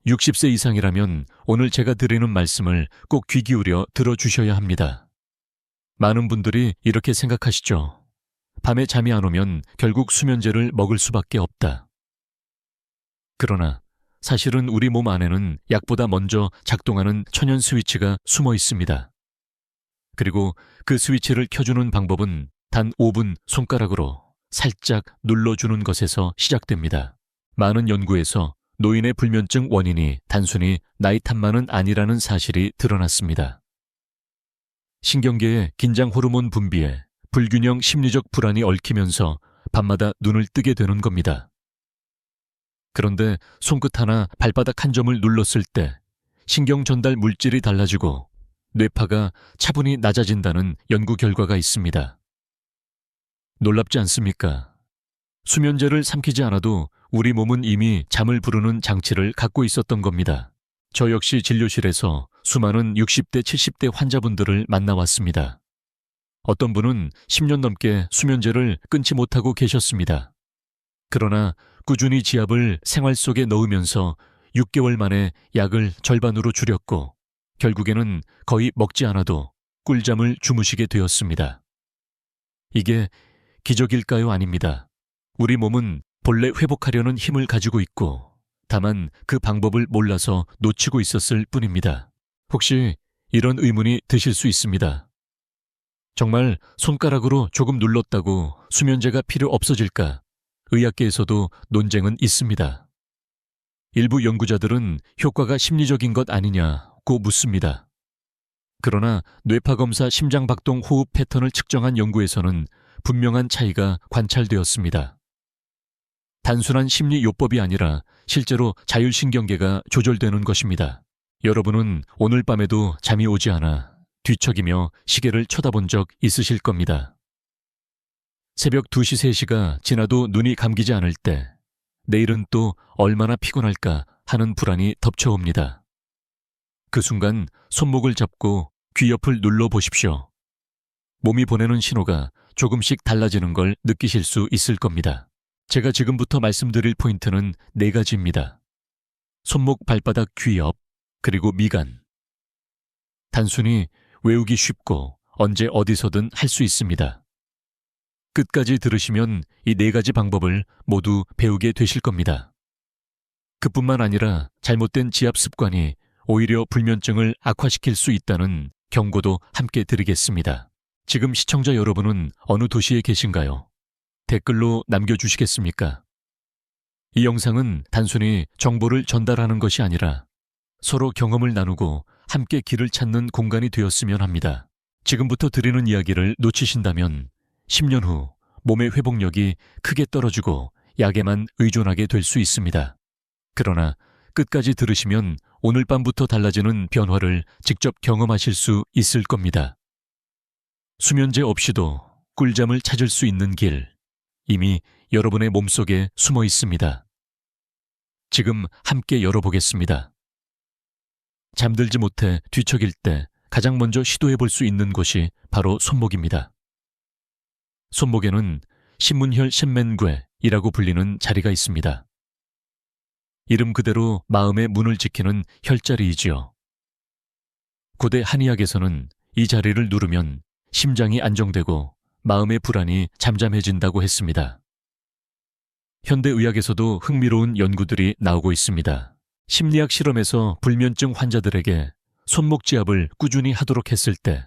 60세 이상이라면 오늘 제가 드리는 말씀을 꼭 귀 기울여 들어주셔야 합니다. 많은 분들이 이렇게 생각하시죠. 밤에 잠이 안 오면 결국 수면제를 먹을 수밖에 없다. 그러나 사실은 우리 몸 안에는 약보다 먼저 작동하는 천연 스위치가 숨어 있습니다. 그리고 그 스위치를 켜주는 방법은 단 5분 손가락으로 살짝 눌러주는 것에서 시작됩니다. 많은 연구에서 노인의 불면증 원인이 단순히 나이 탓만은 아니라는 사실이 드러났습니다. 신경계의 긴장 호르몬 분비에 불균형 심리적 불안이 얽히면서 밤마다 눈을 뜨게 되는 겁니다. 그런데 손끝 하나 발바닥 한 점을 눌렀을 때 신경 전달 물질이 달라지고 뇌파가 차분히 낮아진다는 연구 결과가 있습니다. 놀랍지 않습니까? 수면제를 삼키지 않아도 우리 몸은 이미 잠을 부르는 장치를 갖고 있었던 겁니다. 저 역시 진료실에서 수많은 60대, 70대 환자분들을 만나왔습니다. 어떤 분은 10년 넘게 수면제를 끊지 못하고 계셨습니다. 그러나 꾸준히 지압을 생활 속에 넣으면서 6개월 만에 약을 절반으로 줄였고 결국에는 거의 먹지 않아도 꿀잠을 주무시게 되었습니다. 이게 기적일까요? 아닙니다. 우리 몸은 본래 회복하려는 힘을 가지고 있고 다만 그 방법을 몰라서 놓치고 있었을 뿐입니다. 혹시 이런 의문이 드실 수 있습니다. 정말 손가락으로 조금 눌렀다고 수면제가 필요 없어질까? 의학계에서도 논쟁은 있습니다. 일부 연구자들은 효과가 심리적인 것 아니냐고 묻습니다. 그러나 뇌파검사 심장박동 호흡 패턴을 측정한 연구에서는 분명한 차이가 관찰되었습니다. 단순한 심리요법이 아니라 실제로 자율신경계가 조절되는 것입니다. 여러분은 오늘 밤에도 잠이 오지 않아 뒤척이며 시계를 쳐다본 적 있으실 겁니다. 새벽 2시, 3시가 지나도 눈이 감기지 않을 때 내일은 또 얼마나 피곤할까 하는 불안이 덮쳐옵니다. 그 순간 손목을 잡고 귀 옆을 눌러보십시오. 몸이 보내는 신호가 조금씩 달라지는 걸 느끼실 수 있을 겁니다. 제가 지금부터 말씀드릴 포인트는 4가지입니다. 손목, 발바닥, 귀 옆, 그리고 미간. 단순히 외우기 쉽고 언제 어디서든 할 수 있습니다. 끝까지 들으시면 이 4가지 방법을 모두 배우게 되실 겁니다. 그뿐만 아니라 잘못된 지압 습관이 오히려 불면증을 악화시킬 수 있다는 경고도 함께 드리겠습니다. 지금 시청자 여러분은 어느 도시에 계신가요? 댓글로 남겨주시겠습니까? 이 영상은 단순히 정보를 전달하는 것이 아니라 서로 경험을 나누고 함께 길을 찾는 공간이 되었으면 합니다. 지금부터 드리는 이야기를 놓치신다면 10년 후 몸의 회복력이 크게 떨어지고 약에만 의존하게 될 수 있습니다. 그러나 끝까지 들으시면 오늘 밤부터 달라지는 변화를 직접 경험하실 수 있을 겁니다. 수면제 없이도 꿀잠을 찾을 수 있는 길, 이미 여러분의 몸속에 숨어 있습니다. 지금 함께 열어보겠습니다. 잠들지 못해 뒤척일 때 가장 먼저 시도해 볼 수 있는 곳이 바로 손목입니다. 손목에는 신문혈 신맨궤이라고 불리는 자리가 있습니다. 이름 그대로 마음의 문을 지키는 혈자리이지요. 고대 한의학에서는 이 자리를 누르면 심장이 안정되고 마음의 불안이 잠잠해진다고 했습니다. 현대의학에서도 흥미로운 연구들이 나오고 있습니다. 심리학 실험에서 불면증 환자들에게 손목 지압을 꾸준히 하도록 했을 때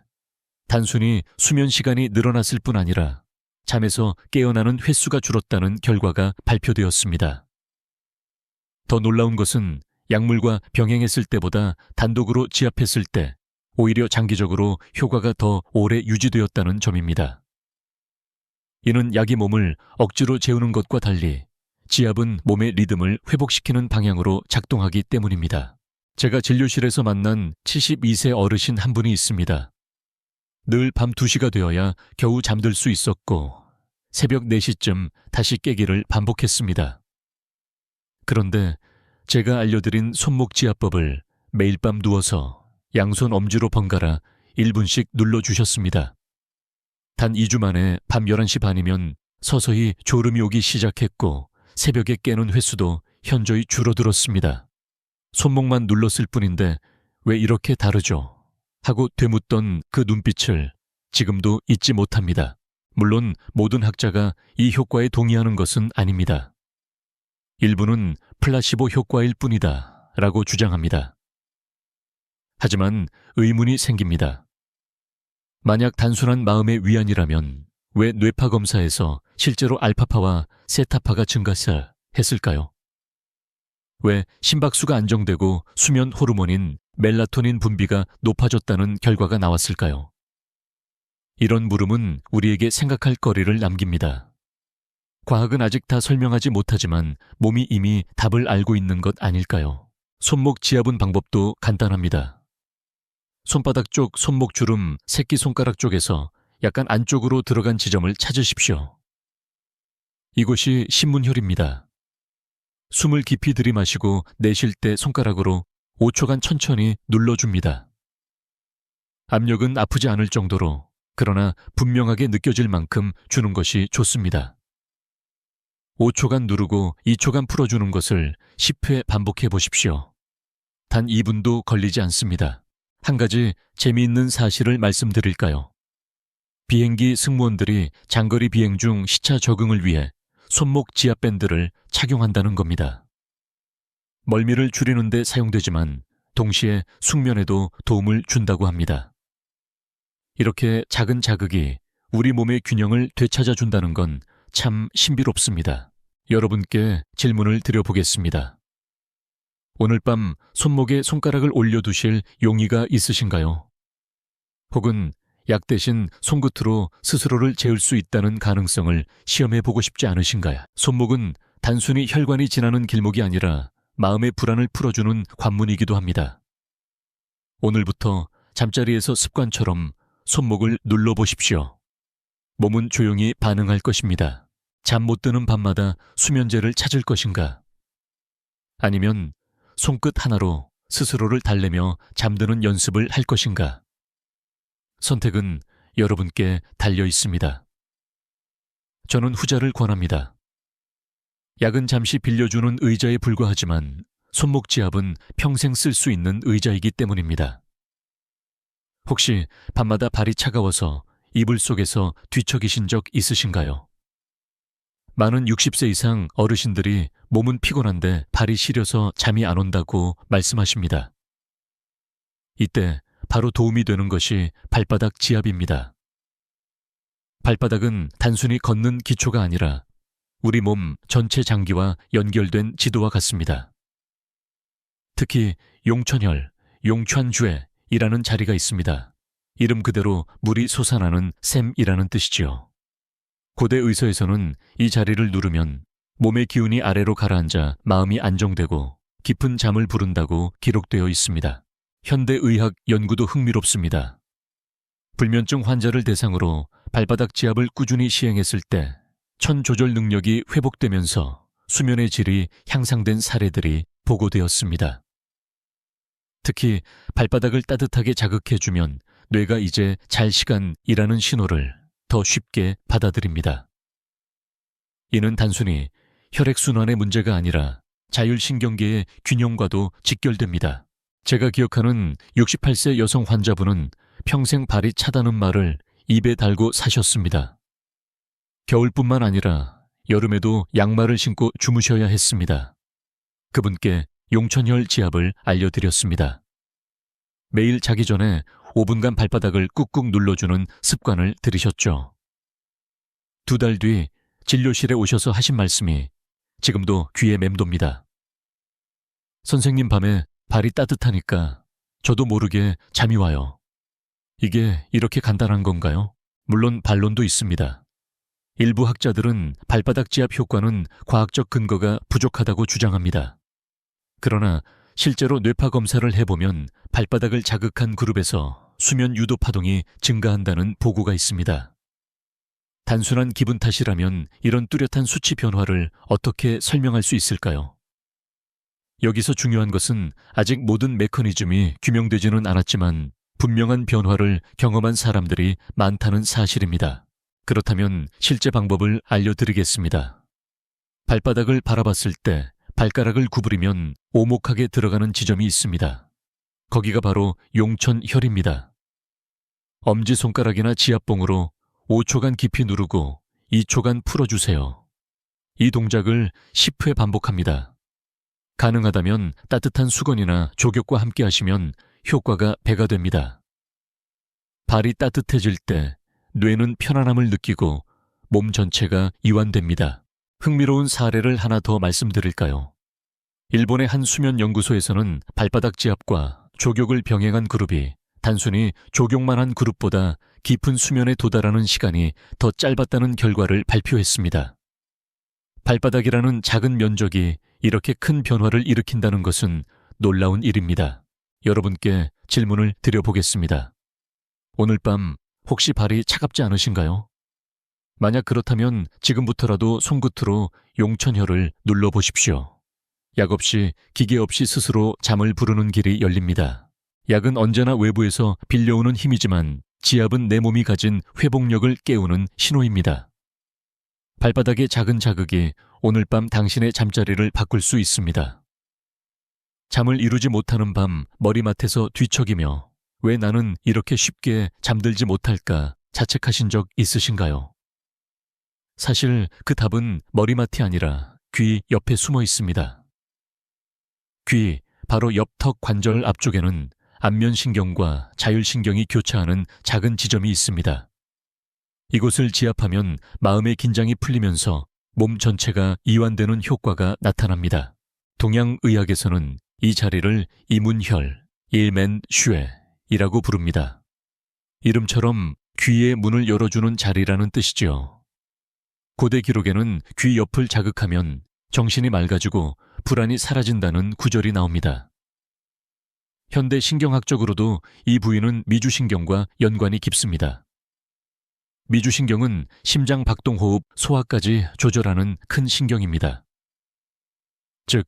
단순히 수면 시간이 늘어났을 뿐 아니라 잠에서 깨어나는 횟수가 줄었다는 결과가 발표되었습니다. 더 놀라운 것은 약물과 병행했을 때보다 단독으로 지압했을 때 오히려 장기적으로 효과가 더 오래 유지되었다는 점입니다. 이는 약이 몸을 억지로 재우는 것과 달리 지압은 몸의 리듬을 회복시키는 방향으로 작동하기 때문입니다. 제가 진료실에서 만난 72세 어르신 한 분이 있습니다. 늘 밤 2시가 되어야 겨우 잠들 수 있었고 새벽 4시쯤 다시 깨기를 반복했습니다. 그런데 제가 알려드린 손목 지압법을 매일 밤 누워서 양손 엄지로 번갈아 1분씩 눌러주셨습니다. 단 2주 만에 밤 11시 반이면 서서히 졸음이 오기 시작했고 새벽에 깨는 횟수도 현저히 줄어들었습니다. 손목만 눌렀을 뿐인데 왜 이렇게 다르죠? 하고 되묻던 그 눈빛을 지금도 잊지 못합니다. 물론 모든 학자가 이 효과에 동의하는 것은 아닙니다. 일부는 플라시보 효과일 뿐이다 라고 주장합니다. 하지만 의문이 생깁니다. 만약 단순한 마음의 위안이라면 왜 뇌파 검사에서 실제로 알파파와 세타파가 증가세 했을까요? 왜 심박수가 안정되고 수면 호르몬인 멜라토닌 분비가 높아졌다는 결과가 나왔을까요? 이런 물음은 우리에게 생각할 거리를 남깁니다. 과학은 아직 다 설명하지 못하지만 몸이 이미 답을 알고 있는 것 아닐까요? 손목 지압은 방법도 간단합니다. 손바닥 쪽 손목 주름 새끼손가락 쪽에서 약간 안쪽으로 들어간 지점을 찾으십시오. 이곳이 신문혈입니다. 숨을 깊이 들이마시고 내쉴 때 손가락으로 5초간 천천히 눌러줍니다. 압력은 아프지 않을 정도로, 그러나 분명하게 느껴질 만큼 주는 것이 좋습니다. 5초간 누르고 2초간 풀어주는 것을 10회 반복해 보십시오. 단 2분도 걸리지 않습니다. 한 가지 재미있는 사실을 말씀드릴까요? 비행기 승무원들이 장거리 비행 중 시차 적응을 위해 손목 지압 밴드를 착용한다는 겁니다. 멀미를 줄이는 데 사용되지만 동시에 숙면에도 도움을 준다고 합니다. 이렇게 작은 자극이 우리 몸의 균형을 되찾아 준다는 건 참 신비롭습니다. 여러분께 질문을 드려보겠습니다. 오늘 밤 손목에 손가락을 올려두실 용의가 있으신가요? 혹은 약 대신 손끝으로 스스로를 재울 수 있다는 가능성을 시험해보고 싶지 않으신가요? 손목은 단순히 혈관이 지나는 길목이 아니라 마음의 불안을 풀어주는 관문이기도 합니다. 오늘부터 잠자리에서 습관처럼 손목을 눌러보십시오. 몸은 조용히 반응할 것입니다. 잠 못 드는 밤마다 수면제를 찾을 것인가? 아니면 손끝 하나로 스스로를 달래며 잠드는 연습을 할 것인가? 선택은 여러분께 달려 있습니다. 저는 후자를 권합니다. 약은 잠시 빌려주는 의자에 불과하지만 손목 지압은 평생 쓸 수 있는 의자이기 때문입니다. 혹시 밤마다 발이 차가워서 이불 속에서 뒤척이신 적 있으신가요? 많은 60세 이상 어르신들이 몸은 피곤한데 발이 시려서 잠이 안 온다고 말씀하십니다. 이때 바로 도움이 되는 것이 발바닥 지압입니다. 발바닥은 단순히 걷는 기초가 아니라 우리 몸 전체 장기와 연결된 지도와 같습니다. 특히 용천혈, 용천주에이라는 자리가 있습니다. 이름 그대로 물이 솟아나는 샘이라는 뜻이지요. 고대 의서에서는 이 자리를 누르면 몸의 기운이 아래로 가라앉아 마음이 안정되고 깊은 잠을 부른다고 기록되어 있습니다. 현대 의학 연구도 흥미롭습니다. 불면증 환자를 대상으로 발바닥 지압을 꾸준히 시행했을 때 천 조절 능력이 회복되면서 수면의 질이 향상된 사례들이 보고되었습니다. 특히 발바닥을 따뜻하게 자극해주면 뇌가 이제 잘 시간이라는 신호를 더 쉽게 받아들입니다. 이는 단순히 혈액순환의 문제가 아니라 자율신경계의 균형과도 직결됩니다. 제가 기억하는 68세 여성 환자분은 평생 발이 차다는 말을 입에 달고 사셨습니다. 겨울뿐만 아니라 여름에도 양말을 신고 주무셔야 했습니다. 그분께 용천혈 지압을 알려드렸습니다. 매일 자기 전에 5분간 발바닥을 꾹꾹 눌러주는 습관을 들이셨죠. 2달 뒤 진료실에 오셔서 하신 말씀이 지금도 귀에 맴돕니다. 선생님, 밤에 발이 따뜻하니까 저도 모르게 잠이 와요. 이게 이렇게 간단한 건가요? 물론 반론도 있습니다. 일부 학자들은 발바닥 지압 효과는 과학적 근거가 부족하다고 주장합니다. 그러나 실제로 뇌파 검사를 해보면 발바닥을 자극한 그룹에서 수면 유도 파동이 증가한다는 보고가 있습니다. 단순한 기분 탓이라면 이런 뚜렷한 수치 변화를 어떻게 설명할 수 있을까요? 여기서 중요한 것은 아직 모든 메커니즘이 규명되지는 않았지만 분명한 변화를 경험한 사람들이 많다는 사실입니다. 그렇다면 실제 방법을 알려드리겠습니다. 발바닥을 바라봤을 때 발가락을 구부리면 오목하게 들어가는 지점이 있습니다. 거기가 바로 용천혈입니다. 엄지손가락이나 지압봉으로 5초간 깊이 누르고 2초간 풀어주세요. 이 동작을 10회 반복합니다. 가능하다면 따뜻한 수건이나 족욕과 함께 하시면 효과가 배가 됩니다. 발이 따뜻해질 때 뇌는 편안함을 느끼고 몸 전체가 이완됩니다. 흥미로운 사례를 하나 더 말씀드릴까요? 일본의 한 수면연구소에서는 발바닥 지압과 족욕을 병행한 그룹이 단순히 족욕만 한 그룹보다 깊은 수면에 도달하는 시간이 더 짧았다는 결과를 발표했습니다. 발바닥이라는 작은 면적이 이렇게 큰 변화를 일으킨다는 것은 놀라운 일입니다. 여러분께 질문을 드려보겠습니다. 오늘 밤 혹시 발이 차갑지 않으신가요? 만약 그렇다면 지금부터라도 손끝으로 용천혈을 눌러보십시오. 약 없이 기계 없이 스스로 잠을 부르는 길이 열립니다. 약은 언제나 외부에서 빌려오는 힘이지만 지압은 내 몸이 가진 회복력을 깨우는 신호입니다. 발바닥의 작은 자극이 오늘 밤 당신의 잠자리를 바꿀 수 있습니다. 잠을 이루지 못하는 밤 머리맡에서 뒤척이며 왜 나는 이렇게 쉽게 잠들지 못할까 자책하신 적 있으신가요? 사실 그 답은 머리맡이 아니라 귀 옆에 숨어 있습니다. 귀 바로 옆 턱 관절 앞쪽에는 안면신경과 자율신경이 교차하는 작은 지점이 있습니다. 이곳을 지압하면 마음의 긴장이 풀리면서 몸 전체가 이완되는 효과가 나타납니다. 동양의학에서는 이 자리를 이문혈, 일맨슈에이라고 부릅니다. 이름처럼 귀의 문을 열어주는 자리라는 뜻이지요. 고대 기록에는 귀 옆을 자극하면 정신이 맑아지고 불안이 사라진다는 구절이 나옵니다. 현대 신경학적으로도 이 부위는 미주신경과 연관이 깊습니다. 미주신경은 심장 박동호흡, 소화까지 조절하는 큰 신경입니다. 즉,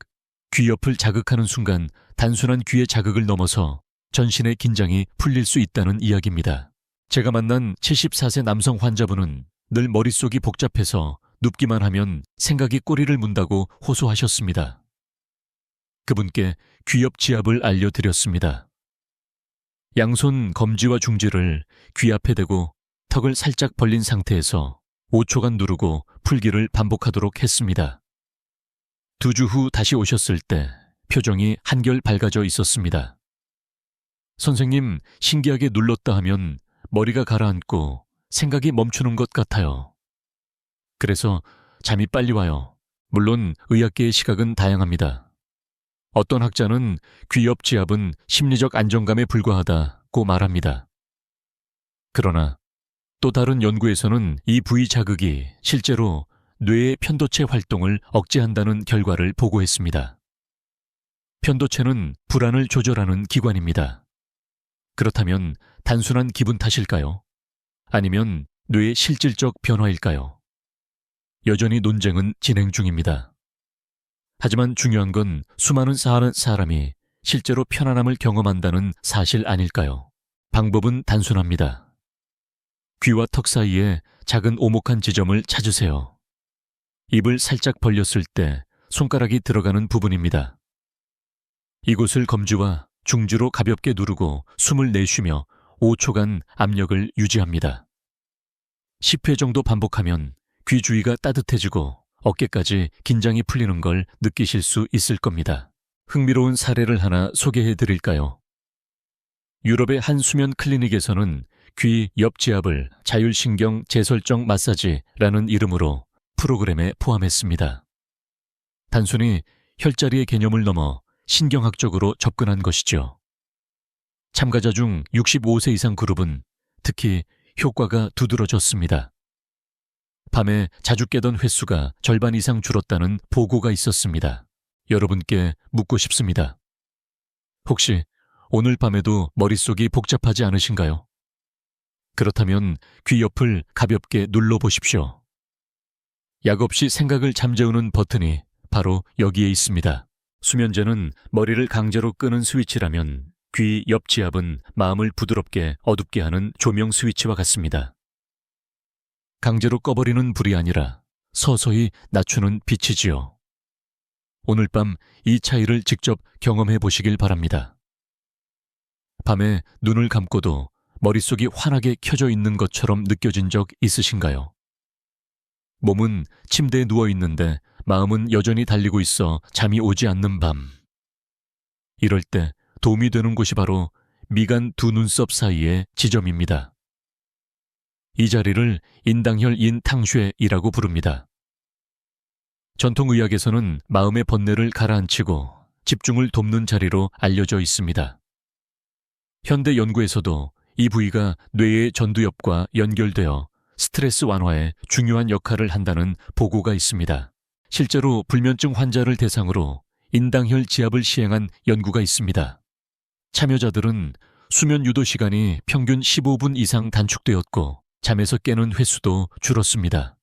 귀 옆을 자극하는 순간 단순한 귀의 자극을 넘어서 전신의 긴장이 풀릴 수 있다는 이야기입니다. 제가 만난 74세 남성 환자분은 늘 머릿속이 복잡해서 눕기만 하면 생각이 꼬리를 문다고 호소하셨습니다. 그분께 귀 옆 지압을 알려드렸습니다. 양손 검지와 중지를 귀 앞에 대고 턱을 살짝 벌린 상태에서 5초간 누르고 풀기를 반복하도록 했습니다. 2주 후 다시 오셨을 때 표정이 한결 밝아져 있었습니다. 선생님, 신기하게 눌렀다 하면 머리가 가라앉고 생각이 멈추는 것 같아요. 그래서 잠이 빨리 와요. 물론 의학계의 시각은 다양합니다. 어떤 학자는 귀 옆 지압은 심리적 안정감에 불과하다고 말합니다. 그러나 또 다른 연구에서는 이 부위 자극이 실제로 뇌의 편도체 활동을 억제한다는 결과를 보고했습니다. 편도체는 불안을 조절하는 기관입니다. 그렇다면 단순한 기분 탓일까요? 아니면 뇌의 실질적 변화일까요? 여전히 논쟁은 진행 중입니다. 하지만 중요한 건 수많은 사람이 실제로 편안함을 경험한다는 사실 아닐까요? 방법은 단순합니다. 귀와 턱 사이에 작은 오목한 지점을 찾으세요. 입을 살짝 벌렸을 때 손가락이 들어가는 부분입니다. 이곳을 검지와 중지로 가볍게 누르고 숨을 내쉬며 5초간 압력을 유지합니다. 10회 정도 반복하면 귀 주위가 따뜻해지고 어깨까지 긴장이 풀리는 걸 느끼실 수 있을 겁니다. 흥미로운 사례를 하나 소개해 드릴까요? 유럽의 한 수면 클리닉에서는 귀 옆 지압을 자율신경 재설정 마사지라는 이름으로 프로그램에 포함했습니다. 단순히 혈자리의 개념을 넘어 신경학적으로 접근한 것이죠. 참가자 중 65세 이상 그룹은 특히 효과가 두드러졌습니다. 밤에 자주 깨던 횟수가 절반 이상 줄었다는 보고가 있었습니다. 여러분께 묻고 싶습니다. 혹시 오늘 밤에도 머릿속이 복잡하지 않으신가요? 그렇다면 귀 옆을 가볍게 눌러보십시오. 약 없이 생각을 잠재우는 버튼이 바로 여기에 있습니다. 수면제는 머리를 강제로 끄는 스위치라면 귀 옆 지압은 마음을 부드럽게 어둡게 하는 조명 스위치와 같습니다. 강제로 꺼버리는 불이 아니라 서서히 낮추는 빛이지요. 오늘 밤 이 차이를 직접 경험해 보시길 바랍니다. 밤에 눈을 감고도 머릿속이 환하게 켜져 있는 것처럼 느껴진 적 있으신가요? 몸은 침대에 누워 있는데 마음은 여전히 달리고 있어 잠이 오지 않는 밤. 이럴 때 도움이 되는 곳이 바로 미간 두 눈썹 사이의 지점입니다. 이 자리를 인당혈 인탕쉐이라고 부릅니다. 전통의학에서는 마음의 번뇌를 가라앉히고 집중을 돕는 자리로 알려져 있습니다. 현대 연구에서도 이 부위가 뇌의 전두엽과 연결되어 스트레스 완화에 중요한 역할을 한다는 보고가 있습니다. 실제로 불면증 환자를 대상으로 인당혈 지압을 시행한 연구가 있습니다. 참여자들은 수면 유도 시간이 평균 15분 이상 단축되었고 잠에서 깨는 횟수도 줄었습니다.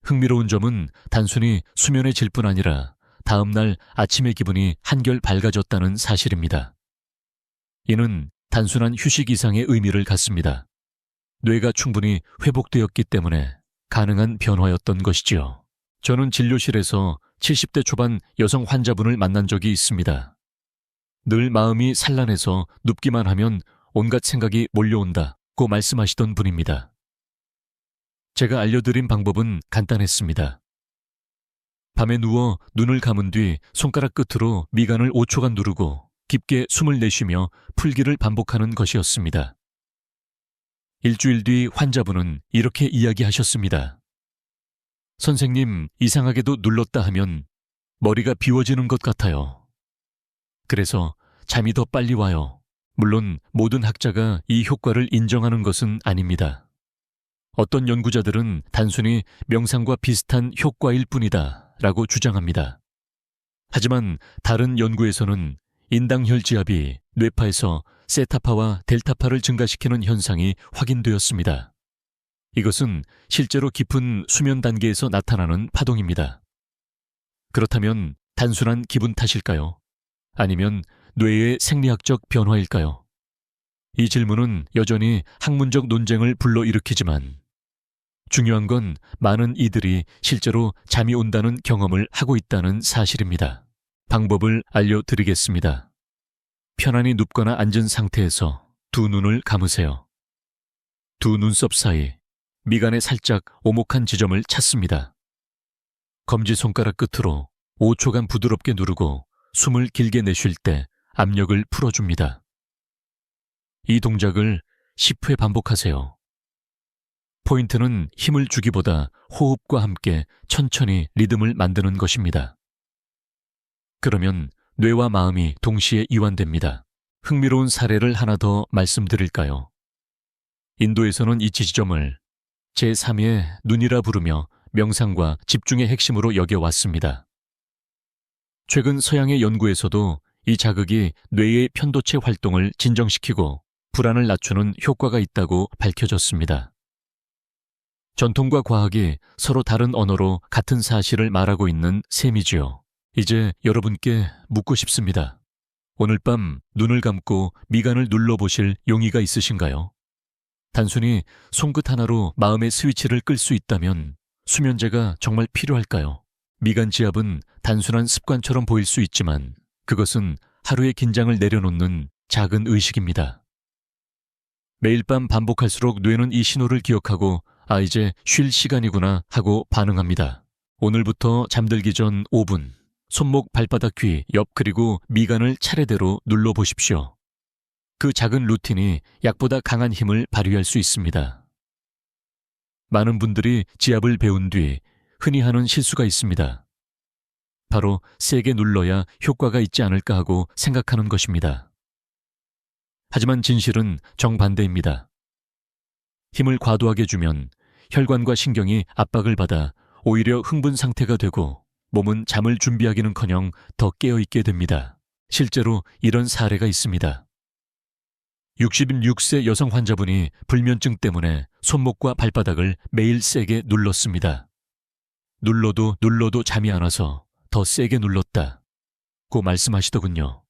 흥미로운 점은 단순히 수면의 질 뿐 아니라 다음날 아침의 기분이 한결 밝아졌다는 사실입니다. 이는 단순한 휴식 이상의 의미를 갖습니다. 뇌가 충분히 회복되었기 때문에 가능한 변화였던 것이지요. 저는 진료실에서 70대 초반 여성 환자분을 만난 적이 있습니다. 늘 마음이 산란해서 눕기만 하면 온갖 생각이 몰려온다고 말씀하시던 분입니다. 제가 알려드린 방법은 간단했습니다. 밤에 누워 눈을 감은 뒤 손가락 끝으로 미간을 5초간 누르고 깊게 숨을 내쉬며 풀기를 반복하는 것이었습니다. 일주일 뒤 환자분은 이렇게 이야기하셨습니다. 선생님, 이상하게도 눌렀다 하면 머리가 비워지는 것 같아요. 그래서 잠이 더 빨리 와요. 물론 모든 학자가 이 효과를 인정하는 것은 아닙니다. 어떤 연구자들은 단순히 명상과 비슷한 효과일 뿐이다 라고 주장합니다. 하지만 다른 연구에서는 인당혈 지압이 뇌파에서 세타파와 델타파를 증가시키는 현상이 확인되었습니다. 이것은 실제로 깊은 수면 단계에서 나타나는 파동입니다. 그렇다면 단순한 기분 탓일까요? 아니면 뇌의 생리학적 변화일까요? 이 질문은 여전히 학문적 논쟁을 불러일으키지만 중요한 건 많은 이들이 실제로 잠이 온다는 경험을 하고 있다는 사실입니다. 방법을 알려드리겠습니다. 편안히 눕거나 앉은 상태에서 두 눈을 감으세요. 두 눈썹 사이, 미간에 살짝 오목한 지점을 찾습니다. 검지손가락 끝으로 5초간 부드럽게 누르고 숨을 길게 내쉴 때 압력을 풀어줍니다. 이 동작을 10회 반복하세요. 포인트는 힘을 주기보다 호흡과 함께 천천히 리듬을 만드는 것입니다. 그러면 뇌와 마음이 동시에 이완됩니다. 흥미로운 사례를 하나 더 말씀드릴까요? 인도에서는 이 지점을 제3의 눈이라 부르며 명상과 집중의 핵심으로 여겨왔습니다. 최근 서양의 연구에서도 이 자극이 뇌의 편도체 활동을 진정시키고 불안을 낮추는 효과가 있다고 밝혀졌습니다. 전통과 과학이 서로 다른 언어로 같은 사실을 말하고 있는 셈이지요. 이제 여러분께 묻고 싶습니다. 오늘 밤 눈을 감고 미간을 눌러보실 용의가 있으신가요? 단순히 손끝 하나로 마음의 스위치를 끌 수 있다면 수면제가 정말 필요할까요? 미간 지압은 단순한 습관처럼 보일 수 있지만 그것은 하루의 긴장을 내려놓는 작은 의식입니다. 매일 밤 반복할수록 뇌는 이 신호를 기억하고 이제 쉴 시간이구나 하고 반응합니다. 오늘부터 잠들기 전 5분, 손목, 발바닥, 귀, 옆 그리고 미간을 차례대로 눌러보십시오. 그 작은 루틴이 약보다 강한 힘을 발휘할 수 있습니다. 많은 분들이 지압을 배운 뒤 흔히 하는 실수가 있습니다. 바로 세게 눌러야 효과가 있지 않을까 하고 생각하는 것입니다. 하지만 진실은 정반대입니다. 힘을 과도하게 주면 혈관과 신경이 압박을 받아 오히려 흥분 상태가 되고 몸은 잠을 준비하기는커녕 더 깨어있게 됩니다. 실제로 이런 사례가 있습니다. 66세 여성 환자분이 불면증 때문에 손목과 발바닥을 매일 세게 눌렀습니다. 눌러도 잠이 안 와서 더 세게 눌렀다고 말씀하시더군요.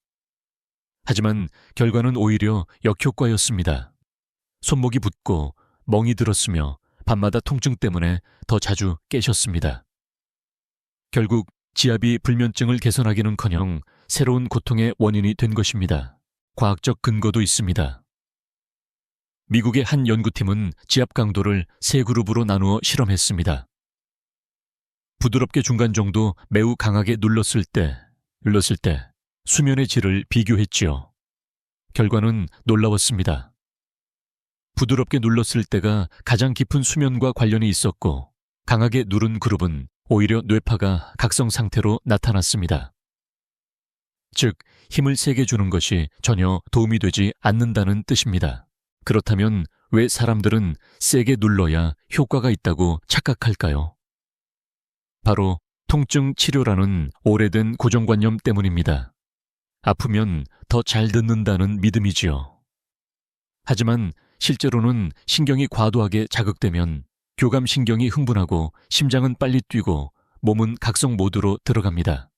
하지만 결과는 오히려 역효과였습니다. 손목이 붓고 멍이 들었으며 밤마다 통증 때문에 더 자주 깨셨습니다. 결국 지압이 불면증을 개선하기는커녕 새로운 고통의 원인이 된 것입니다. 과학적 근거도 있습니다. 미국의 한 연구팀은 지압 강도를 세 그룹으로 나누어 실험했습니다. 부드럽게 중간 정도 매우 강하게 눌렀을 때 수면의 질을 비교했지요. 결과는 놀라웠습니다. 부드럽게 눌렀을 때가 가장 깊은 수면과 관련이 있었고, 강하게 누른 그룹은 오히려 뇌파가 각성 상태로 나타났습니다. 즉, 힘을 세게 주는 것이 전혀 도움이 되지 않는다는 뜻입니다. 그렇다면 왜 사람들은 세게 눌러야 효과가 있다고 착각할까요? 바로 통증 치료라는 오래된 고정관념 때문입니다. 아프면 더 잘 듣는다는 믿음이지요. 하지만 실제로는 신경이 과도하게 자극되면 교감신경이 흥분하고 심장은 빨리 뛰고 몸은 각성 모드로 들어갑니다.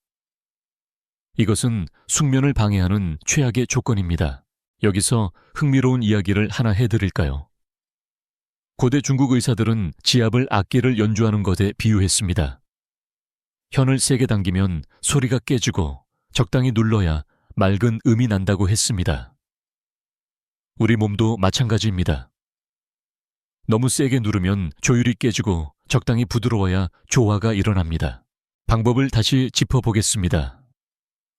이것은 숙면을 방해하는 최악의 조건입니다. 여기서 흥미로운 이야기를 하나 해드릴까요? 고대 중국 의사들은 지압을 악기를 연주하는 것에 비유했습니다. 혀를 세게 당기면 소리가 깨지고 적당히 눌러야 맑은 음이 난다고 했습니다. 우리 몸도 마찬가지입니다. 너무 세게 누르면 조율이 깨지고 적당히 부드러워야 조화가 일어납니다. 방법을 다시 짚어보겠습니다.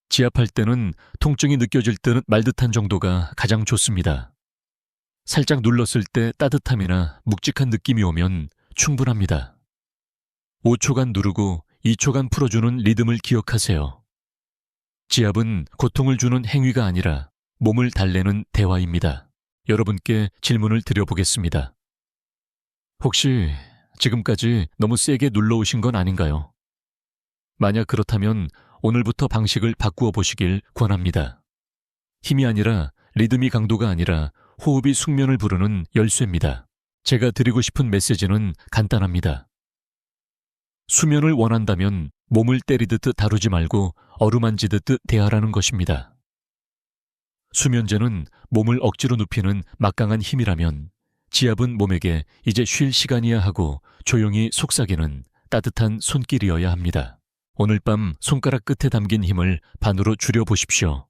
지압할 때는 통증이 느껴질 듯 말 듯한 정도가 가장 좋습니다. 살짝 눌렀을 때 따뜻함이나 묵직한 느낌이 오면 충분합니다. 5초간 누르고 2초간 풀어주는 리듬을 기억하세요. 지압은 고통을 주는 행위가 아니라 몸을 달래는 대화입니다. 여러분께 질문을 드려보겠습니다. 혹시 지금까지 너무 세게 눌러오신 건 아닌가요? 만약 그렇다면 오늘부터 방식을 바꾸어 보시길 권합니다. 힘이 아니라 리듬이 강도가 아니라 호흡이 숙면을 부르는 열쇠입니다. 제가 드리고 싶은 메시지는 간단합니다. 수면을 원한다면 몸을 때리듯 다루지 말고 어루만지듯 대하라는 것입니다. 수면제는 몸을 억지로 눕히는 막강한 힘이라면 지압은 몸에게 이제 쉴 시간이야 하고 조용히 속삭이는 따뜻한 손길이어야 합니다. 오늘 밤 손가락 끝에 담긴 힘을 반으로 줄여보십시오.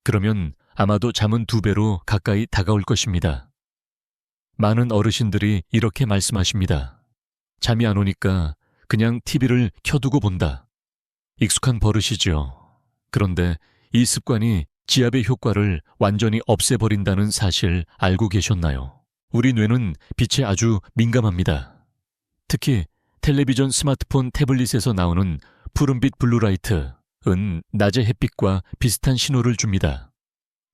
그러면 아마도 잠은 2배로 가까이 다가올 것입니다. 많은 어르신들이 이렇게 말씀하십니다. 잠이 안 오니까 그냥 TV를 켜두고 본다. 익숙한 버릇이지요. 그런데 이 습관이 지압의 효과를 완전히 없애버린다는 사실 알고 계셨나요? 우리 뇌는 빛에 아주 민감합니다. 특히 텔레비전, 스마트폰, 태블릿에서 나오는 푸른빛 블루라이트은 낮의 햇빛과 비슷한 신호를 줍니다.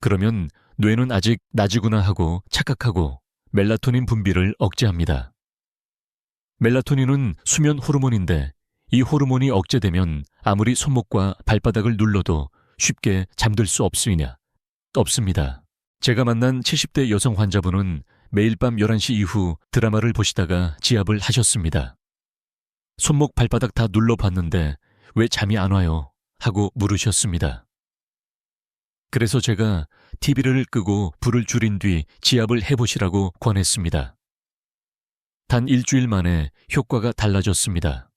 그러면 뇌는 아직 낮이구나 하고 착각하고 멜라토닌 분비를 억제합니다. 멜라토닌은 수면 호르몬인데 이 호르몬이 억제되면 아무리 손목과 발바닥을 눌러도 쉽게 잠들 수 없습니다. 제가 만난 70대 여성 환자분은 매일 밤 11시 이후 드라마를 보시다가 지압을 하셨습니다. 손목 발바닥 다 눌러봤는데 왜 잠이 안 와요? 하고 물으셨습니다. 그래서 제가 TV를 끄고 불을 줄인 뒤 지압을 해보시라고 권했습니다. 단 일주일 만에 효과가 달라졌습니다.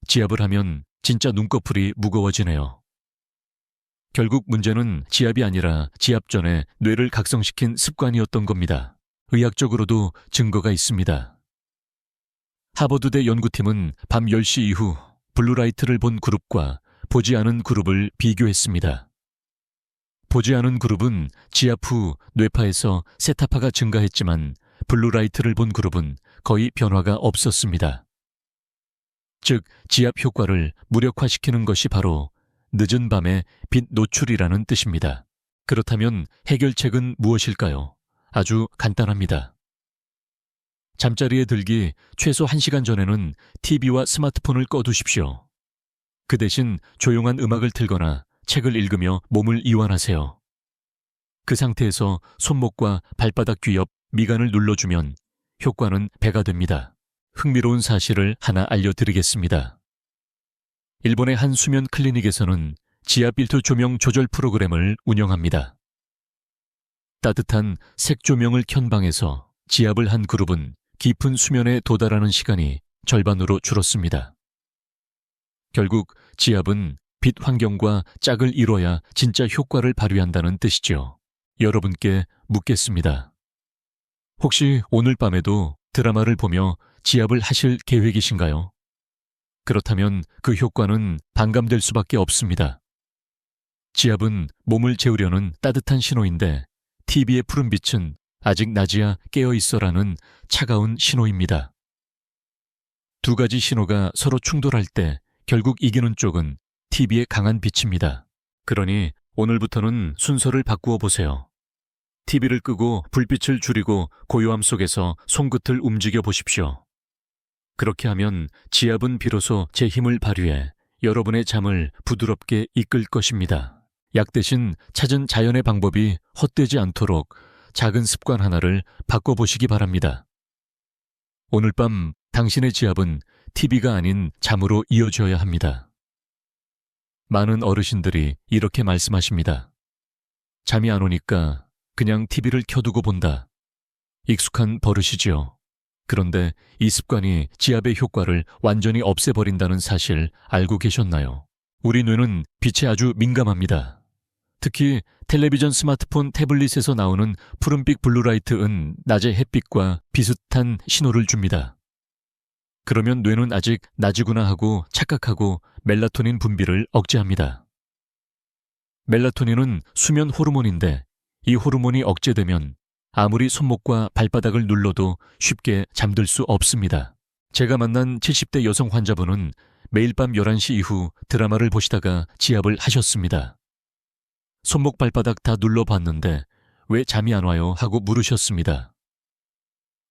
지압을 하면 진짜 눈꺼풀이 무거워지네요. 결국 문제는 지압이 아니라 지압 전에 뇌를 각성시킨 습관이었던 겁니다. 의학적으로도 증거가 있습니다. 하버드대 연구팀은 밤 10시 이후 블루라이트를 본 그룹과 보지 않은 그룹을 비교했습니다. 보지 않은 그룹은 지압 후 뇌파에서 세타파가 증가했지만 블루라이트를 본 그룹은 거의 변화가 없었습니다. 즉, 지압 효과를 무력화시키는 것이 바로 늦은 밤의 빛 노출이라는 뜻입니다. 그렇다면 해결책은 무엇일까요? 아주 간단합니다. 잠자리에 들기 최소 1시간 전에는 TV와 스마트폰을 꺼두십시오. 그 대신 조용한 음악을 틀거나 책을 읽으며 몸을 이완하세요. 그 상태에서 손목과 발바닥 귀 옆 미간을 눌러주면 효과는 배가 됩니다. 흥미로운 사실을 하나 알려드리겠습니다. 일본의 한 수면 클리닉에서는 지압 빌트 조명 조절 프로그램을 운영합니다. 따뜻한 색 조명을 켠 방에서 지압을 한 그룹은 깊은 수면에 도달하는 시간이 절반으로 줄었습니다. 결국 지압은 빛 환경과 짝을 이뤄야 진짜 효과를 발휘한다는 뜻이죠. 여러분께 묻겠습니다. 혹시 오늘 밤에도 드라마를 보며 지압을 하실 계획이신가요? 그렇다면 그 효과는 반감될 수밖에 없습니다. 지압은 몸을 재우려는 따뜻한 신호인데 TV의 푸른빛은 아직 낮이야 깨어있어라는 차가운 신호입니다. 두 가지 신호가 서로 충돌할 때 결국 이기는 쪽은 TV의 강한 빛입니다. 그러니 오늘부터는 순서를 바꾸어 보세요. TV를 끄고 불빛을 줄이고 고요함 속에서 손끝을 움직여 보십시오. 그렇게 하면 지압은 비로소 제 힘을 발휘해 여러분의 잠을 부드럽게 이끌 것입니다. 약 대신 찾은 자연의 방법이 헛되지 않도록 작은 습관 하나를 바꿔보시기 바랍니다. 오늘 밤 당신의 지압은 TV가 아닌 잠으로 이어져야 합니다. 많은 어르신들이 이렇게 말씀하십니다. 잠이 안 오니까 그냥 TV를 켜두고 본다. 익숙한 버릇이지요. 그런데 이 습관이 지압의 효과를 완전히 없애버린다는 사실 알고 계셨나요? 우리 뇌는 빛에 아주 민감합니다. 특히 텔레비전, 스마트폰, 태블릿에서 나오는 푸른빛 블루라이트는 낮의 햇빛과 비슷한 신호를 줍니다. 그러면 뇌는 아직 낮이구나 하고 착각하고 멜라토닌 분비를 억제합니다. 멜라토닌은 수면 호르몬인데 이 호르몬이 억제되면 아무리 손목과 발바닥을 눌러도 쉽게 잠들 수 없습니다. 제가 만난 70대 여성 환자분은 매일 밤 11시 이후 드라마를 보시다가 지압을 하셨습니다. 손목 발바닥 다 눌러봤는데 왜 잠이 안 와요? 하고 물으셨습니다.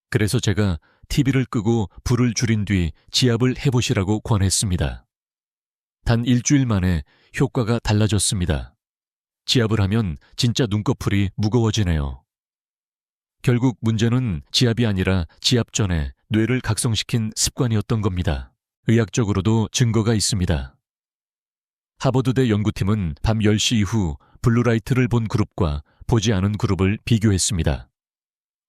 그래서 제가 TV를 끄고 불을 줄인 뒤 지압을 해보시라고 권했습니다. 단 일주일 만에 효과가 달라졌습니다. 지압을 하면 진짜 눈꺼풀이 무거워지네요. 결국 문제는 지압이 아니라 지압 전에 뇌를 각성시킨 습관이었던 겁니다. 의학적으로도 증거가 있습니다. 하버드대 연구팀은 밤 10시 이후 블루라이트를 본 그룹과 보지 않은 그룹을 비교했습니다.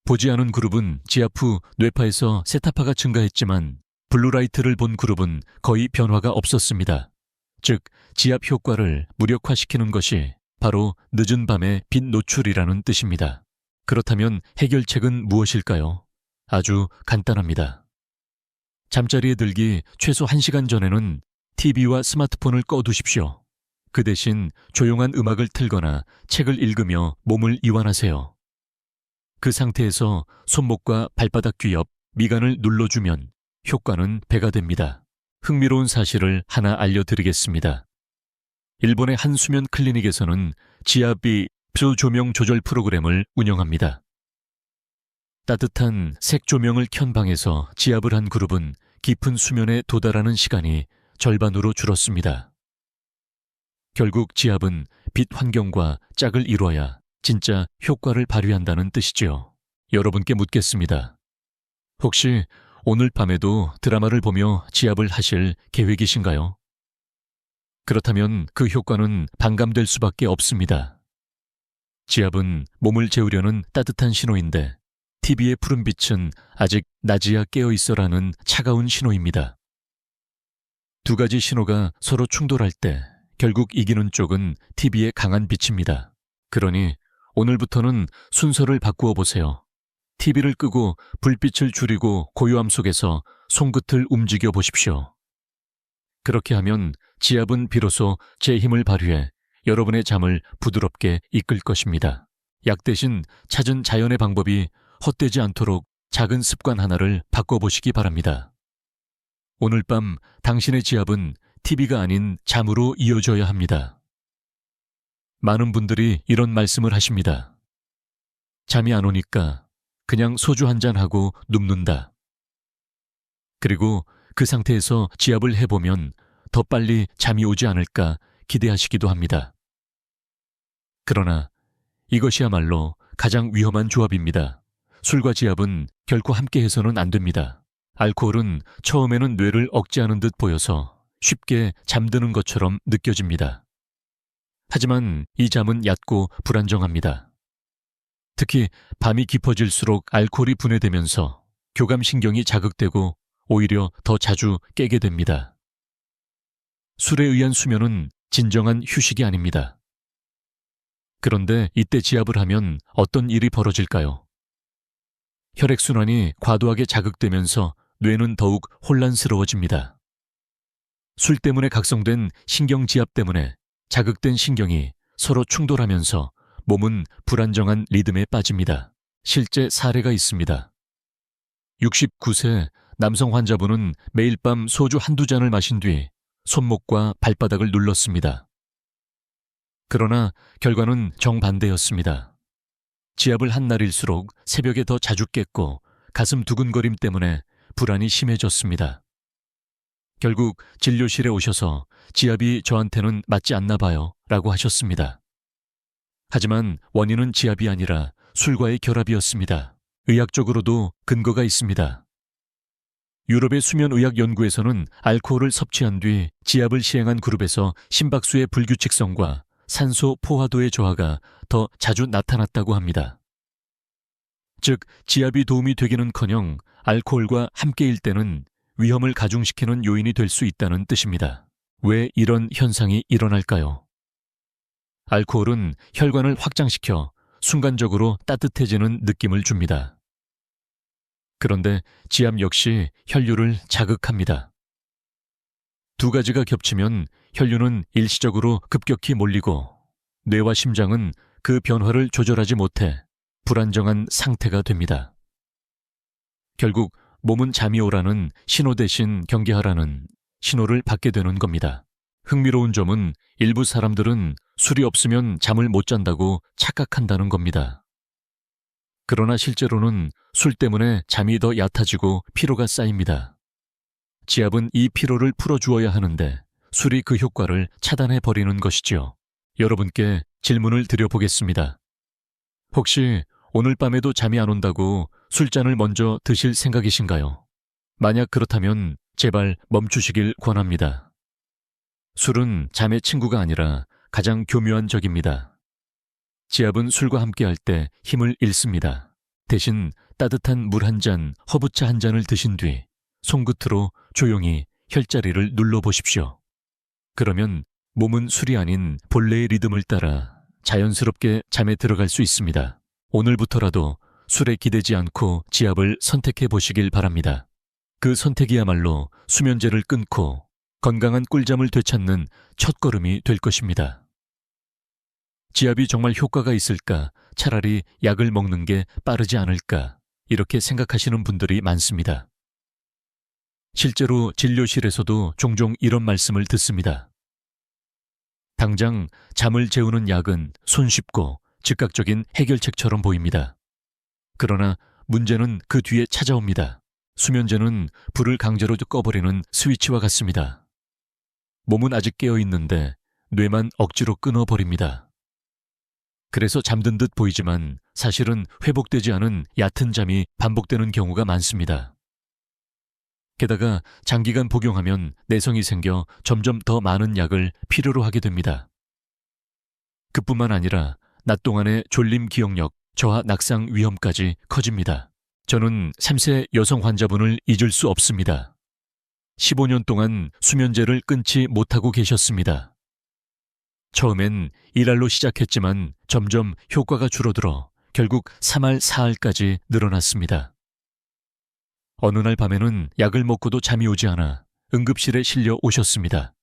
보지 않은 그룹은 지압 후 뇌파에서 세타파가 증가했지만 블루라이트를 본 그룹은 거의 변화가 없었습니다. 즉, 지압 효과를 무력화시키는 것이 바로 늦은 밤의 빛 노출이라는 뜻입니다. 그렇다면 해결책은 무엇일까요? 아주 간단합니다. 잠자리에 들기 최소 1시간 전에는 TV와 스마트폰을 꺼두십시오. 그 대신 조용한 음악을 틀거나 책을 읽으며 몸을 이완하세요. 그 상태에서 손목과 발바닥 귀 옆 미간을 눌러주면 효과는 배가 됩니다. 흥미로운 사실을 하나 알려드리겠습니다. 일본의 한 수면 클리닉에서는 지압이 조명 조절 프로그램을 운영합니다. 따뜻한 색 조명을 켠 방에서 지압을 한 그룹은 깊은 수면에 도달하는 시간이 절반으로 줄었습니다. 결국 지압은 빛 환경과 짝을 이뤄야 진짜 효과를 발휘한다는 뜻이지요. 여러분께 묻겠습니다. 혹시 오늘 밤에도 드라마를 보며 지압을 하실 계획이신가요? 그렇다면 그 효과는 반감될 수밖에 없습니다. 지압은 몸을 재우려는 따뜻한 신호인데 TV의 푸른빛은 아직 낮이야 깨어있어라는 차가운 신호입니다. 두 가지 신호가 서로 충돌할 때 결국 이기는 쪽은 TV의 강한 빛입니다. 그러니 오늘부터는 순서를 바꾸어 보세요. TV를 끄고 불빛을 줄이고 고요함 속에서 손끝을 움직여 보십시오. 그렇게 하면 지압은 비로소 제 힘을 발휘해 여러분의 잠을 부드럽게 이끌 것입니다. 약 대신 찾은 자연의 방법이 헛되지 않도록 작은 습관 하나를 바꿔보시기 바랍니다. 오늘 밤 당신의 지압은 TV가 아닌 잠으로 이어져야 합니다. 많은 분들이 이런 말씀을 하십니다. 잠이 안 오니까 그냥 소주 한잔 하고 눕는다. 그리고 그 상태에서 지압을 해보면 더 빨리 잠이 오지 않을까 기대하시기도 합니다. 그러나 이것이야말로 가장 위험한 조합입니다. 술과 지압은 결코 함께해서는 안 됩니다. 알코올은 처음에는 뇌를 억제하는 듯 보여서 쉽게 잠드는 것처럼 느껴집니다. 하지만 이 잠은 얕고 불안정합니다. 특히 밤이 깊어질수록 알코올이 분해되면서 교감신경이 자극되고 오히려 더 자주 깨게 됩니다. 술에 의한 수면은 진정한 휴식이 아닙니다. 그런데 이때 지압을 하면 어떤 일이 벌어질까요? 혈액순환이 과도하게 자극되면서 뇌는 더욱 혼란스러워집니다. 술 때문에 각성된 신경지압 때문에 자극된 신경이 서로 충돌하면서 몸은 불안정한 리듬에 빠집니다. 실제 사례가 있습니다. 69세 남성 환자분은 매일 밤 소주 한두 잔을 마신 뒤 손목과 발바닥을 눌렀습니다. 그러나 결과는 정반대였습니다. 지압을 한 날일수록 새벽에 더 자주 깼고 가슴 두근거림 때문에 불안이 심해졌습니다. 결국 진료실에 오셔서 지압이 저한테는 맞지 않나 봐요 라고 하셨습니다. 하지만 원인은 지압이 아니라 술과의 결합이었습니다. 의학적으로도 근거가 있습니다. 유럽의 수면의학연구에서는 알코올을 섭취한 뒤 지압을 시행한 그룹에서 심박수의 불규칙성과 산소 포화도의 저하가 더 자주 나타났다고 합니다. 즉, 지압이 도움이 되기는커녕 알코올과 함께일 때는 위험을 가중시키는 요인이 될 수 있다는 뜻입니다. 왜 이런 현상이 일어날까요? 알코올은 혈관을 확장시켜 순간적으로 따뜻해지는 느낌을 줍니다. 그런데 지압 역시 혈류를 자극합니다. 두 가지가 겹치면 혈류는 일시적으로 급격히 몰리고 뇌와 심장은 그 변화를 조절하지 못해 불안정한 상태가 됩니다. 결국 몸은 잠이 오라는 신호 대신 경계하라는 신호를 받게 되는 겁니다. 흥미로운 점은 일부 사람들은 술이 없으면 잠을 못 잔다고 착각한다는 겁니다. 그러나 실제로는 술 때문에 잠이 더 얕아지고 피로가 쌓입니다. 지압은 이 피로를 풀어주어야 하는데 술이 그 효과를 차단해버리는 것이죠. 여러분께 질문을 드려보겠습니다. 혹시 오늘 밤에도 잠이 안 온다고 술잔을 먼저 드실 생각이신가요? 만약 그렇다면 제발 멈추시길 권합니다. 술은 잠의 친구가 아니라 가장 교묘한 적입니다. 지압은 술과 함께할 때 힘을 잃습니다. 대신 따뜻한 물 한 잔, 허브차 한 잔을 드신 뒤 손끝으로 조용히 혈자리를 눌러보십시오. 그러면 몸은 술이 아닌 본래의 리듬을 따라 자연스럽게 잠에 들어갈 수 있습니다. 오늘부터라도 술에 기대지 않고 지압을 선택해 보시길 바랍니다. 그 선택이야말로 수면제를 끊고 건강한 꿀잠을 되찾는 첫걸음이 될 것입니다. 지압이 정말 효과가 있을까? 차라리 약을 먹는 게 빠르지 않을까? 이렇게 생각하시는 분들이 많습니다. 실제로 진료실에서도 종종 이런 말씀을 듣습니다. 당장 잠을 재우는 약은 손쉽고 즉각적인 해결책처럼 보입니다. 그러나 문제는 그 뒤에 찾아옵니다. 수면제는 불을 강제로 꺼버리는 스위치와 같습니다. 몸은 아직 깨어있는데 뇌만 억지로 끊어버립니다. 그래서 잠든 듯 보이지만 사실은 회복되지 않은 얕은 잠이 반복되는 경우가 많습니다. 게다가 장기간 복용하면 내성이 생겨 점점 더 많은 약을 필요로 하게 됩니다. 그뿐만 아니라 낮 동안의 졸림 기억력, 저하 낙상 위험까지 커집니다. 저는 3세 여성 환자분을 잊을 수 없습니다. 15년 동안 수면제를 끊지 못하고 계셨습니다. 처음엔 1알로 시작했지만 점점 효과가 줄어들어 결국 3알, 4알까지 늘어났습니다. 어느 날 밤에는 약을 먹고도 잠이 오지 않아 응급실에 실려 오셨습니다.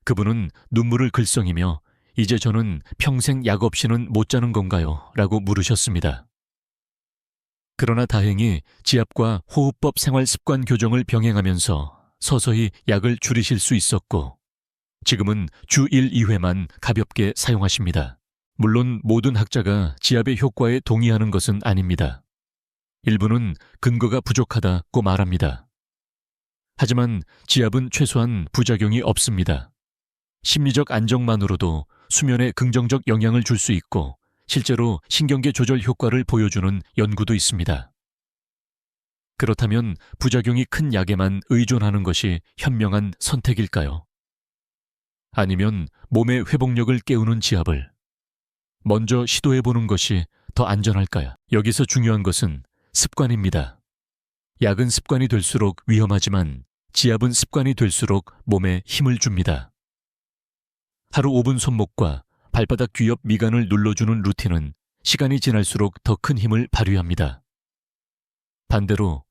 그분은 눈물을 글썽이며 이제 저는 평생 약 없이는 못 자는 건가요? 라고 물으셨습니다. 그러나 다행히 지압과 호흡법 생활 습관 교정을 병행하면서 서서히 약을 줄이실 수 있었고 지금은 주 1, 2회만 가볍게 사용하십니다. 물론 모든 학자가 지압의 효과에 동의하는 것은 아닙니다. 일부는 근거가 부족하다고 말합니다. 하지만 지압은 최소한 부작용이 없습니다. 심리적 안정만으로도 수면에 긍정적 영향을 줄 수 있고 실제로 신경계 조절 효과를 보여주는 연구도 있습니다. 그렇다면 부작용이 큰 약에만 의존하는 것이 현명한 선택일까요? 아니면 몸의 회복력을 깨우는 지압을 먼저 시도해보는 것이 더 안전할까요? 여기서 중요한 것은 습관입니다. 약은 습관이 될수록 위험하지만 지압은 습관이 될수록 몸에 힘을 줍니다. 하루 5분 손목과 발바닥 귀 옆 미간을 눌러주는 루틴은 시간이 지날수록 더 큰 힘을 발휘합니다. 반대로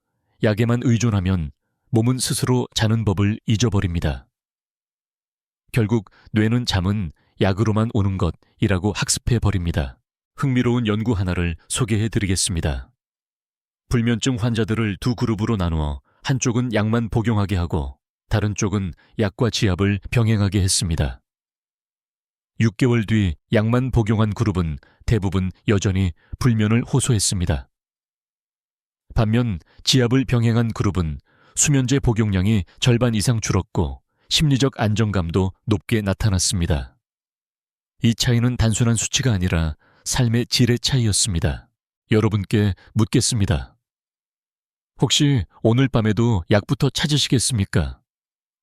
약에만 의존하면 몸은 스스로 자는 법을 잊어버립니다. 결국 뇌는 잠은 약으로만 오는 것이라고 학습해버립니다. 흥미로운 연구 하나를 소개해드리겠습니다. 불면증 환자들을 두 그룹으로 나누어 한쪽은 약만 복용하게 하고 다른 쪽은 약과 지압을 병행하게 했습니다. 6개월 뒤 약만 복용한 그룹은 대부분 여전히 불면을 호소했습니다. 반면 지압을 병행한 그룹은 수면제 복용량이 절반 이상 줄었고 심리적 안정감도 높게 나타났습니다. 이 차이는 단순한 수치가 아니라 삶의 질의 차이였습니다. 여러분께 묻겠습니다. 혹시 오늘 밤에도 약부터 찾으시겠습니까?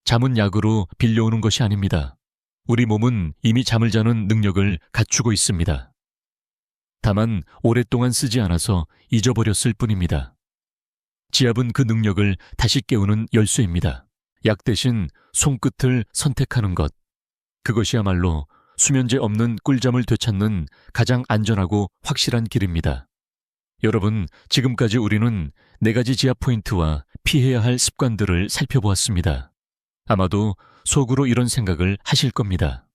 잠은 약으로 빌려오는 것이 아닙니다. 우리 몸은 이미 잠을 자는 능력을 갖추고 있습니다. 다만 오랫동안 쓰지 않아서 잊어버렸을 뿐입니다. 지압은 그 능력을 다시 깨우는 열쇠입니다. 약 대신 손끝을 선택하는 것. 그것이야말로 수면제 없는 꿀잠을 되찾는 가장 안전하고 확실한 길입니다. 여러분, 지금까지 우리는 4가지 지압 포인트와 피해야 할 습관들을 살펴보았습니다. 아마도 속으로 이런 생각을 하실 겁니다.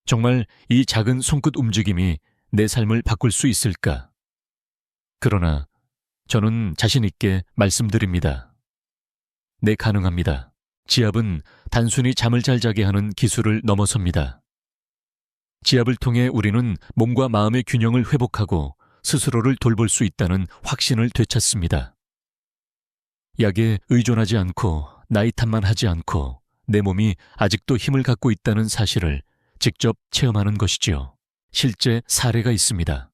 정말 이 작은 손끝 움직임이 내 삶을 바꿀 수 있을까? 그러나 저는 자신 있게 말씀드립니다. 네, 가능합니다. 지압은 단순히 잠을 잘 자게 하는 기술을 넘어섭니다. 지압을 통해 우리는 몸과 마음의 균형을 회복하고 스스로를 돌볼 수 있다는 확신을 되찾습니다. 약에 의존하지 않고 나이 탓만 하지 않고 내 몸이 아직도 힘을 갖고 있다는 사실을 직접 체험하는 것이지요. 실제 사례가 있습니다.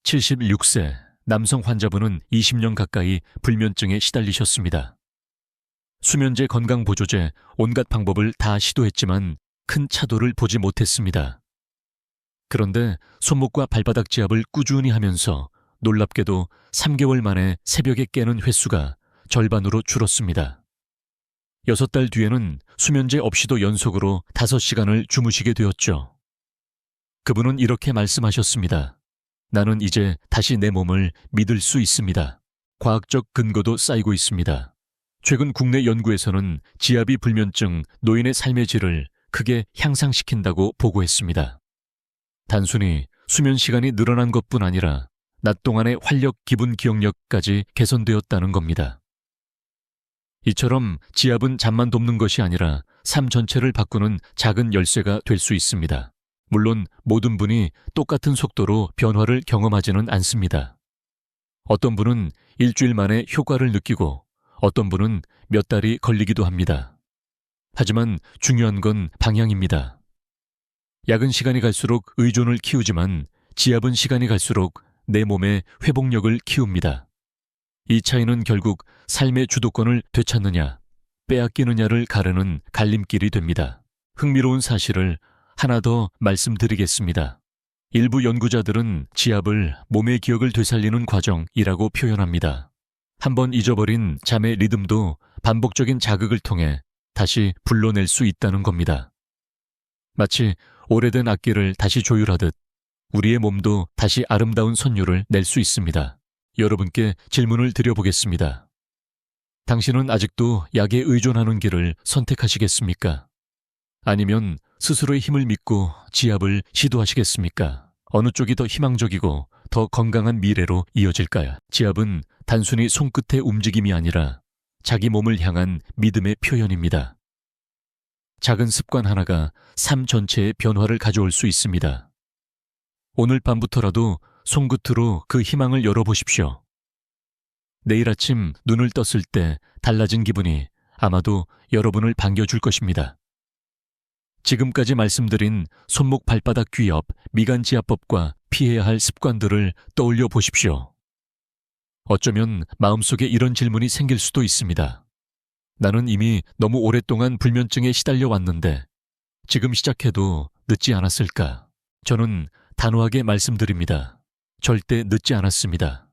76세 남성 환자분은 20년 가까이 불면증에 시달리셨습니다. 수면제, 건강보조제, 온갖 방법을 다 시도했지만 큰 차도를 보지 못했습니다. 그런데 손목과 발바닥 지압을 꾸준히 하면서 놀랍게도 3개월 만에 새벽에 깨는 횟수가 절반으로 줄었습니다. 6달 뒤에는 수면제 없이도 연속으로 5시간을 주무시게 되었죠. 그분은 이렇게 말씀하셨습니다. 나는 이제 다시 내 몸을 믿을 수 있습니다. 과학적 근거도 쌓이고 있습니다. 최근 국내 연구에서는 지압이 불면증, 노인의 삶의 질을 크게 향상시킨다고 보고했습니다. 단순히 수면 시간이 늘어난 것뿐 아니라 낮 동안의 활력, 기분, 기억력까지 개선되었다는 겁니다. 이처럼 지압은 잠만 돕는 것이 아니라 삶 전체를 바꾸는 작은 열쇠가 될 수 있습니다. 물론 모든 분이 똑같은 속도로 변화를 경험하지는 않습니다. 어떤 분은 일주일 만에 효과를 느끼고 어떤 분은 몇 달이 걸리기도 합니다. 하지만 중요한 건 방향입니다. 약은 시간이 갈수록 의존을 키우지만 지압은 시간이 갈수록 내 몸의 회복력을 키웁니다. 이 차이는 결국 삶의 주도권을 되찾느냐, 빼앗기느냐를 가르는 갈림길이 됩니다. 흥미로운 사실을 하나 더 말씀드리겠습니다. 일부 연구자들은 지압을 몸의 기억을 되살리는 과정이라고 표현합니다. 한번 잊어버린 잠의 리듬도 반복적인 자극을 통해 다시 불러낼 수 있다는 겁니다. 마치 오래된 악기를 다시 조율하듯 우리의 몸도 다시 아름다운 선율을 낼 수 있습니다. 여러분께 질문을 드려보겠습니다. 당신은 아직도 약에 의존하는 길을 선택하시겠습니까? 아니면 스스로의 힘을 믿고 지압을 시도하시겠습니까? 어느 쪽이 더 희망적이고 더 건강한 미래로 이어질까요? 지압은 단순히 손끝의 움직임이 아니라 자기 몸을 향한 믿음의 표현입니다. 작은 습관 하나가 삶 전체에 변화를 가져올 수 있습니다. 오늘 밤부터라도 손끝으로 그 희망을 열어보십시오. 내일 아침 눈을 떴을 때 달라진 기분이 아마도 여러분을 반겨줄 것입니다. 지금까지 말씀드린 손목, 발바닥 귀 옆, 미간 지압법과 피해야 할 습관들을 떠올려 보십시오. 어쩌면 마음속에 이런 질문이 생길 수도 있습니다. 나는 이미 너무 오랫동안 불면증에 시달려 왔는데 지금 시작해도 늦지 않았을까? 저는 단호하게 말씀드립니다. 절대 늦지 않았습니다.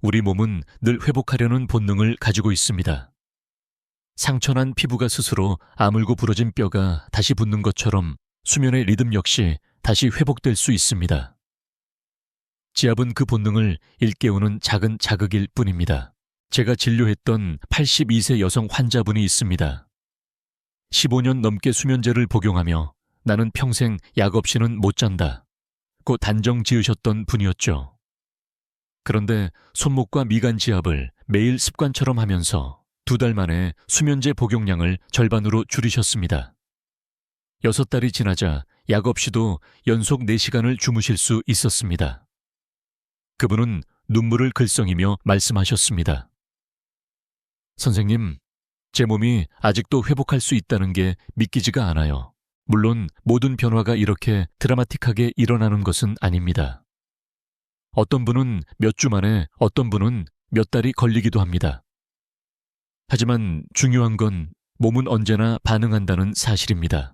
우리 몸은 늘 회복하려는 본능을 가지고 있습니다. 상처난 피부가 스스로 아물고 부러진 뼈가 다시 붙는 것처럼 수면의 리듬 역시 다시 회복될 수 있습니다. 지압은 그 본능을 일깨우는 작은 자극일 뿐입니다. 제가 진료했던 82세 여성 환자분이 있습니다. 15년 넘게 수면제를 복용하며 나는 평생 약 없이는 못 잔다 고 단정 지으셨던 분이었죠. 그런데 손목과 미간 지압을 매일 습관처럼 하면서 2달 만에 수면제 복용량을 절반으로 줄이셨습니다. 6달이 지나자 약 없이도 연속 4시간을 주무실 수 있었습니다. 그분은 눈물을 글썽이며 말씀하셨습니다. 선생님, 제 몸이 아직도 회복할 수 있다는 게 믿기지가 않아요. 물론 모든 변화가 이렇게 드라마틱하게 일어나는 것은 아닙니다. 어떤 분은 몇 주 만에, 어떤 분은 몇 달이 걸리기도 합니다. 하지만 중요한 건 몸은 언제나 반응한다는 사실입니다.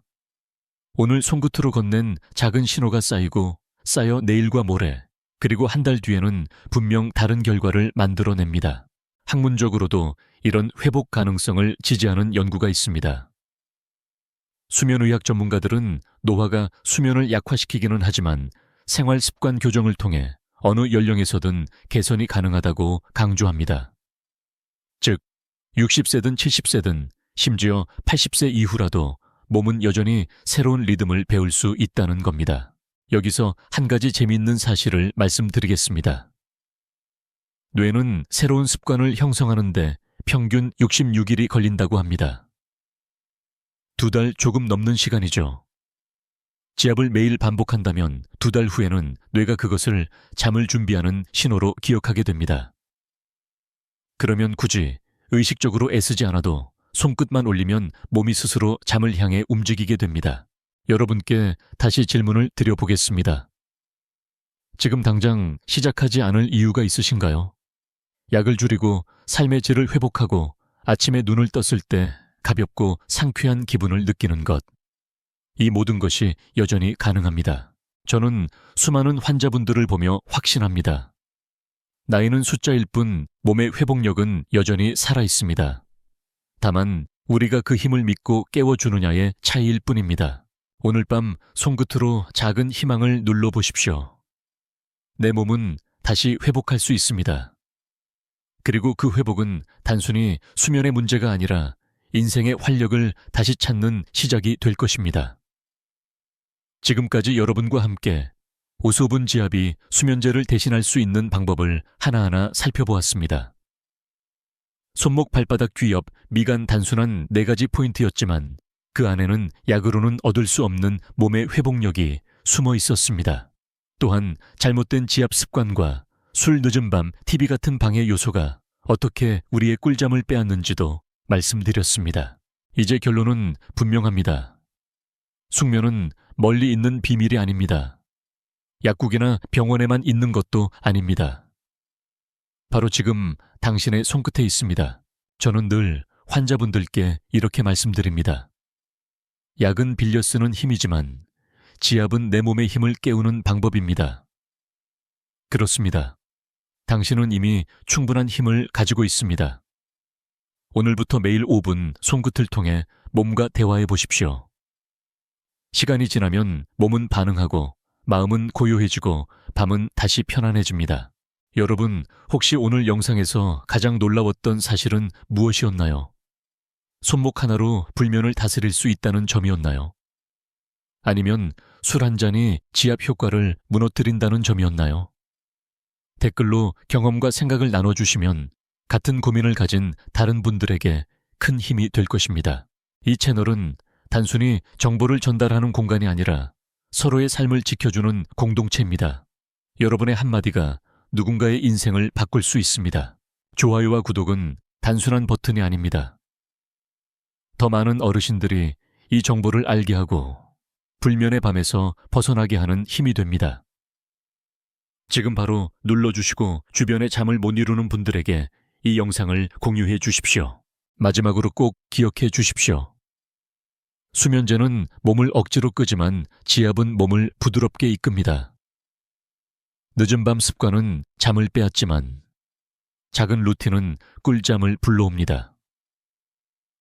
오늘 손끝으로 건넨 작은 신호가 쌓여 내일과 모레, 그리고 한 달 뒤에는 분명 다른 결과를 만들어냅니다. 학문적으로도 이런 회복 가능성을 지지하는 연구가 있습니다. 수면의학 전문가들은 노화가 수면을 약화시키기는 하지만 생활 습관 교정을 통해 어느 연령에서든 개선이 가능하다고 강조합니다. 즉, 60세든 70세든 심지어 80세 이후라도 몸은 여전히 새로운 리듬을 배울 수 있다는 겁니다. 여기서 한 가지 재미있는 사실을 말씀드리겠습니다. 뇌는 새로운 습관을 형성하는데 평균 66일이 걸린다고 합니다. 2달 조금 넘는 시간이죠. 지압을 매일 반복한다면 2달 후에는 뇌가 그것을 잠을 준비하는 신호로 기억하게 됩니다. 그러면 굳이 의식적으로 애쓰지 않아도 손끝만 올리면 몸이 스스로 잠을 향해 움직이게 됩니다. 여러분께 다시 질문을 드려보겠습니다. 지금 당장 시작하지 않을 이유가 있으신가요? 약을 줄이고 삶의 질을 회복하고 아침에 눈을 떴을 때 가볍고 상쾌한 기분을 느끼는 것. 이 모든 것이 여전히 가능합니다. 저는 수많은 환자분들을 보며 확신합니다. 나이는 숫자일 뿐 몸의 회복력은 여전히 살아있습니다. 다만 우리가 그 힘을 믿고 깨워주느냐의 차이일 뿐입니다. 오늘 밤 손끝으로 작은 희망을 눌러보십시오. 내 몸은 다시 회복할 수 있습니다. 그리고 그 회복은 단순히 수면의 문제가 아니라 인생의 활력을 다시 찾는 시작이 될 것입니다. 지금까지 여러분과 함께 오소분 지압이 수면제를 대신할 수 있는 방법을 하나하나 살펴보았습니다. 손목 발바닥 귀 옆 미간 단순한 4가지 포인트였지만 그 안에는 약으로는 얻을 수 없는 몸의 회복력이 숨어 있었습니다. 또한 잘못된 지압 습관과 술 늦은 밤 TV 같은 방해 요소가 어떻게 우리의 꿀잠을 빼앗는지도 말씀드렸습니다. 이제 결론은 분명합니다. 숙면은 멀리 있는 비밀이 아닙니다. 약국이나 병원에만 있는 것도 아닙니다. 바로 지금 당신의 손끝에 있습니다. 저는 늘 환자분들께 이렇게 말씀드립니다. 약은 빌려 쓰는 힘이지만 지압은 내 몸의 힘을 깨우는 방법입니다. 그렇습니다. 당신은 이미 충분한 힘을 가지고 있습니다. 오늘부터 매일 5분 손끝을 통해 몸과 대화해 보십시오. 시간이 지나면 몸은 반응하고 마음은 고요해지고 밤은 다시 편안해집니다. 여러분, 혹시 오늘 영상에서 가장 놀라웠던 사실은 무엇이었나요? 손목 하나로 불면을 다스릴 수 있다는 점이었나요? 아니면 술 한 잔이 지압 효과를 무너뜨린다는 점이었나요? 댓글로 경험과 생각을 나눠주시면 같은 고민을 가진 다른 분들에게 큰 힘이 될 것입니다. 이 채널은 단순히 정보를 전달하는 공간이 아니라 서로의 삶을 지켜주는 공동체입니다. 여러분의 한마디가 누군가의 인생을 바꿀 수 있습니다. 좋아요와 구독은 단순한 버튼이 아닙니다. 더 많은 어르신들이 이 정보를 알게 하고 불면의 밤에서 벗어나게 하는 힘이 됩니다. 지금 바로 눌러주시고 주변에 잠을 못 이루는 분들에게 이 영상을 공유해 주십시오. 마지막으로 꼭 기억해 주십시오. 수면제는 몸을 억지로 끄지만 지압은 몸을 부드럽게 이끕니다. 늦은 밤 습관은 잠을 빼앗지만 작은 루틴은 꿀잠을 불러옵니다.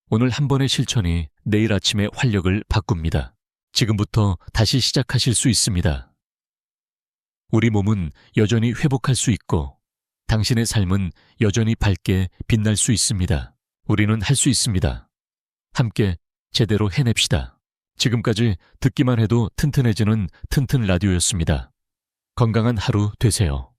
오늘 한 번의 실천이 내일 아침의 활력을 바꿉니다. 지금부터 다시 시작하실 수 있습니다. 우리 몸은 여전히 회복할 수 있고 당신의 삶은 여전히 밝게 빛날 수 있습니다. 우리는 할 수 있습니다. 함께 제대로 해냅시다. 지금까지 듣기만 해도 튼튼해지는 튼튼 라디오였습니다. 건강한 하루 되세요.